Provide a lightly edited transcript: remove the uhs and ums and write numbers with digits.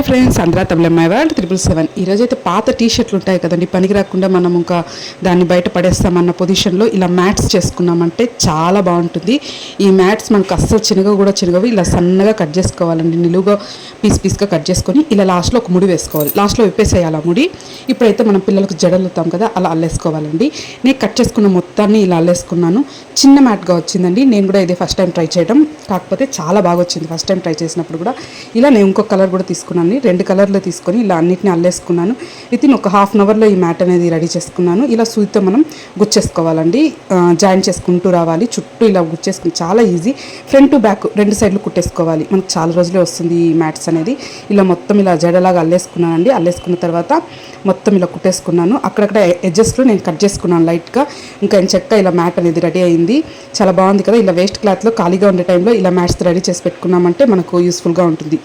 Hi friends, అందరూ తమిళమ్మాయి వాళ్ళు 777. ఈరోజైతే పాత టీషర్ట్లు ఉంటాయి కదండి, పనికి రాకుండా మనం ఇంకా దాన్ని బయట పడేస్తామన్న పొజిషన్లో ఇలా మ్యాట్స్ చేసుకున్నామంటే చాలా బాగుంటుంది. ఈ మ్యాట్స్ మనకు అస్సలు చినగవు. ఇలా సన్నగా కట్ చేసుకోవాలండి, నిలువుగా పీస్గా కట్ చేసుకొని ఇలా లాస్ట్లో ఒక ముడి వేసుకోవాలి. లాస్ట్లో విప్పేసేయాలి ఆ ముడి. ఇప్పుడైతే మనం పిల్లలకు జడలుతాం కదా, అలా అల్లేసుకోవాలండి. నేను కట్ చేసుకున్న మొత్తాన్ని ఇలా అల్లేసుకున్నాను. చిన్న మ్యాట్గా వచ్చిందండి. నేను కూడా ఇదే ఫస్ట్ టైం ట్రై చేయడం, కాకపోతే చాలా బాగా వచ్చింది. ఫస్ట్ టైం ట్రై చేసినప్పుడు కూడా ఇలా నేను ఇంకొక కలర్ కూడా తీసుకున్నాను. 2 కలర్లు తీసుకొని ఇలా అన్నిటిని అల్లేసుకున్నాను. వితిన్ ఒక హాఫ్ అన్ అవర్లో ఈ మ్యాట్ అనేది రెడీ చేసుకున్నాను. ఇలా సూదితో మనం గుచ్చేసుకోవాలండి, జాయిన్ చేసుకుంటూ రావాలి. చుట్టూ ఇలా గుచ్చేసుకుని చాలా ఈజీ. ఫ్రంట్ టు బ్యాక్ 2 సైడ్లు కుట్టేసుకోవాలి. మనకు చాలా రోజులే వస్తుంది ఈ మ్యాట్స్ అనేది. ఇలా మొత్తం ఇలా జడలాగా అల్లేసుకున్నానండి. అల్లేసుకున్న తర్వాత మొత్తం ఇలా కుట్టేసుకున్నాను. అక్కడక్కడ ఎడ్జెస్ట్లో నేను కట్ చేసుకున్నాను లైట్గా. ఇంకా చెక్క ఇలా మ్యాట్ అనేది రెడీ అయింది. చాలా బాగుంది కదా. ఇలా వేస్ట్ క్లాత్లో ఖాళీగా ఉండే టైంలో ఇలా మ్యాట్స్ రెడీ చేసి పెట్టుకున్నామంటే మనకు యూస్ఫుల్గా ఉంటుంది.